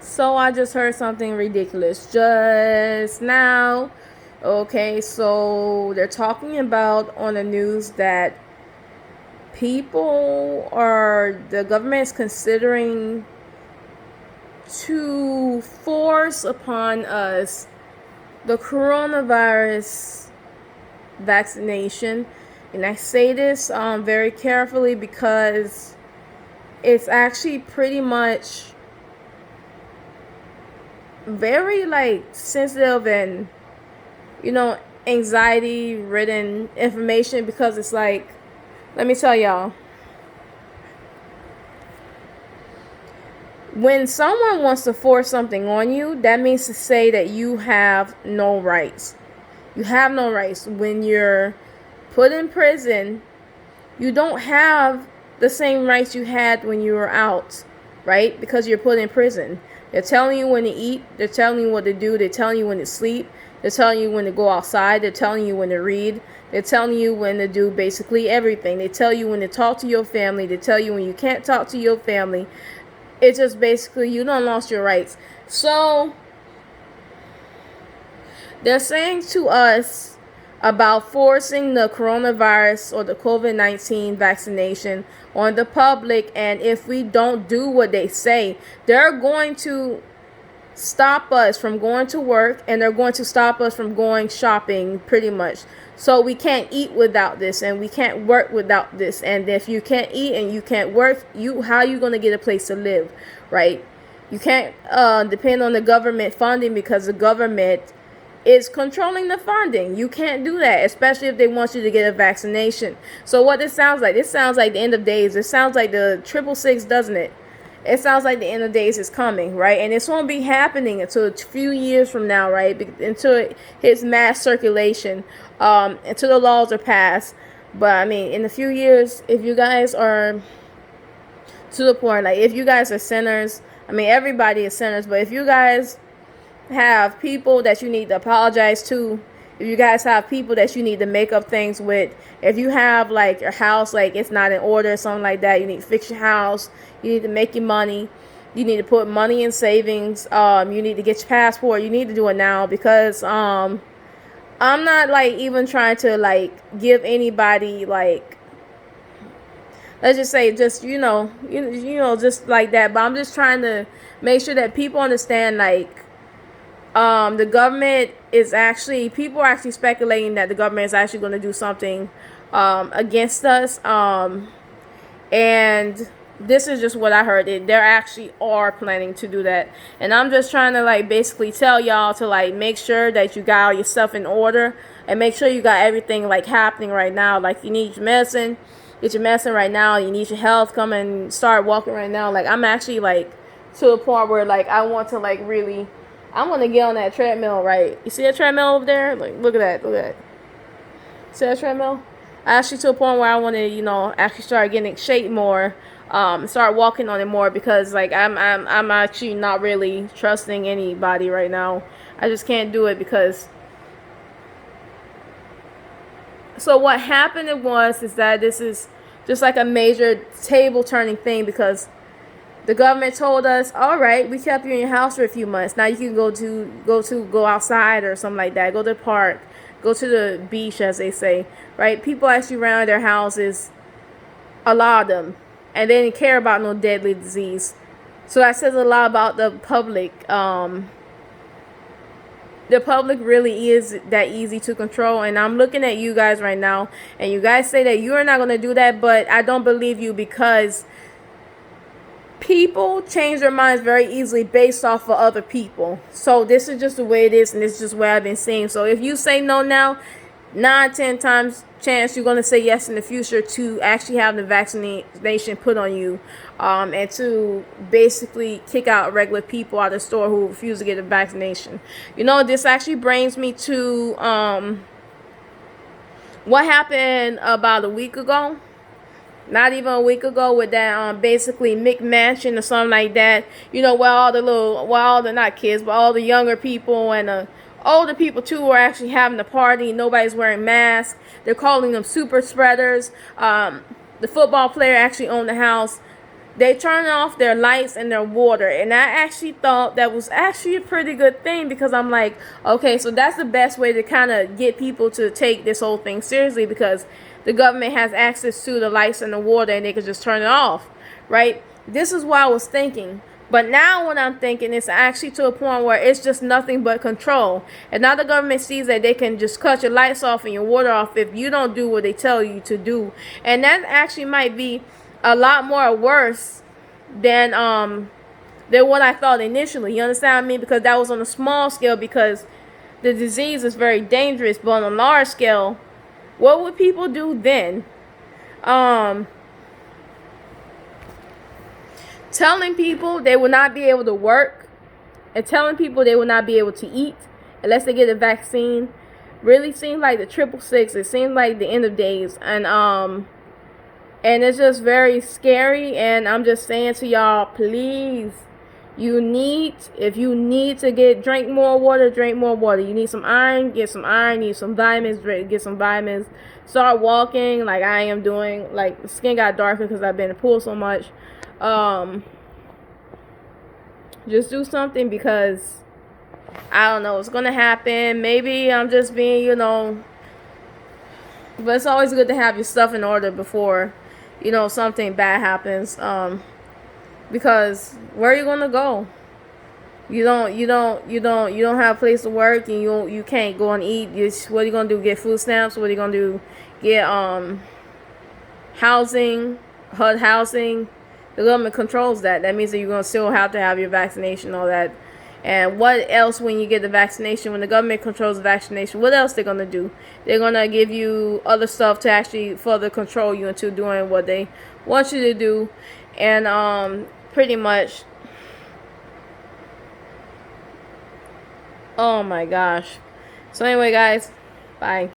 So I just heard something ridiculous just now. Okay, so they're talking about on the news that the government is considering to force upon us the coronavirus vaccination. And I say this very carefully because it's actually pretty much very sensitive and anxiety ridden information, because it's like, let me tell y'all, when someone wants to force something on you, that means to say that you have no rights. You have no rights. When you're put in prison, you don't have the same rights you had when you were out, right? Because you're put in prison. They're telling you when to eat. They're telling you what to do. They're telling you when to sleep. They're telling you when to go outside. They're telling you when to read. They're telling you when to do basically everything. They tell you when to talk to your family. They tell you when you can't talk to your family. It's just basically you don't lost your rights. So they're saying to us about forcing the coronavirus or the COVID-19 vaccination on the public, and if we don't do what they say, they're going to stop us from going to work, and they're going to stop us from going shopping, pretty much. So we can't eat without this, and we can't work without this. And if you can't eat and you can't work, how are you going to get a place to live, right? You can't depend on the government funding, because the government is controlling the funding. You can't do that, especially if they want you to get a vaccination. So what this sounds like the end of days. It sounds like the 666, doesn't it? It sounds like the end of days is coming, right? And this won't be happening until a few years from now, right? Until it hits mass circulation, until the laws are passed. But I mean, in a few years, if you guys are to the point, like if you guys are sinners, I mean, everybody is sinners, but if you guys have people that you need to apologize to, if you guys have people that you need to make up things with, if you have like your house, like it's not in order or something like that, you need to fix your house, you need to make your money, you need to put money in savings, you need to get your passport, you need to do it now, because I'm not like even trying to like give anybody like, let's just say, just just like that, but I'm just trying to make sure that people understand, like, the government is actually, people are actually speculating that the government is actually going to do something against us, and this is just what I heard. They actually are planning to do that, and I'm just trying to like basically tell y'all to like make sure that you got all your stuff in order, and make sure you got everything like happening right now. Like, you need your medicine, get your medicine right now. You need your health, come and start walking right now. Like, I'm actually like to a point where like I want to like really, I want to get on that treadmill, right? You see that treadmill over there? Like, look at that. Look at that. See that treadmill? I actually to a point where I want to, actually start getting in shape more, start walking on it more, because like I'm actually not really trusting anybody right now. I just can't do it, because. So what happened is that this is just like a major table turning thing, because the government told us, all right, we kept you in your house for a few months. Now you can go outside or something like that. Go to the park, go to the beach, as they say, right? People actually around their houses, a lot of them, and they didn't care about no deadly disease. So that says a lot about the public. The public really is that easy to control, and I'm looking at you guys right now, and you guys say that you are not going to do that, but I don't believe you, because people change their minds very easily based off of other people. So this is just the way it is, and this is just what I've been seeing. So if you say no now, 9-10 times chance you're going to say yes in the future to actually have the vaccination put on you, and to basically kick out regular people out of the store who refuse to get a vaccination. This actually brings me to what happened about a week ago. Not even a week ago, with that basically McMansion or something like that. Where all the not kids, but all the younger people and older people too were actually having a party. Nobody's wearing masks. They're calling them super spreaders. The football player actually owned the house. they turn off their lights and their water. And I actually thought that was actually a pretty good thing, because I'm like, okay, so that's the best way to kind of get people to take this whole thing seriously, because the government has access to the lights and the water and they could just turn it off, right? This is what I was thinking. But now what I'm thinking is actually to a point where it's just nothing but control. And now the government sees that they can just cut your lights off and your water off if you don't do what they tell you to do. And that actually might be a lot more worse than what I thought initially. You understand what I mean? Because that was on a small scale, because the disease is very dangerous. But on a large scale, what would people do then? Telling people they will not be able to work, and telling people they will not be able to eat unless they get a vaccine, really seems like the 666. It seems like the end of days. And it's just very scary. And I'm just saying to y'all, please, if you need to drink more water, drink more water. You need some iron, get some iron. You need some vitamins, get some vitamins. Start walking like I am doing. Like, the skin got darker because I've been in the pool so much. Just do something, because I don't know what's gonna happen. Maybe I'm just being, but it's always good to have your stuff in order before, something bad happens. Because where are you gonna go? You don't have a place to work, and you can't go and eat. What are you gonna do? Get food stamps? What are you gonna do? Get housing, HUD housing. The government controls that. That means that you're going to still have to have your vaccination and all that. And what else when you get the vaccination? When the government controls the vaccination, what else they're going to do? They're going to give you other stuff to actually further control you into doing what they want you to do. And pretty much, oh my gosh. So anyway, guys, bye.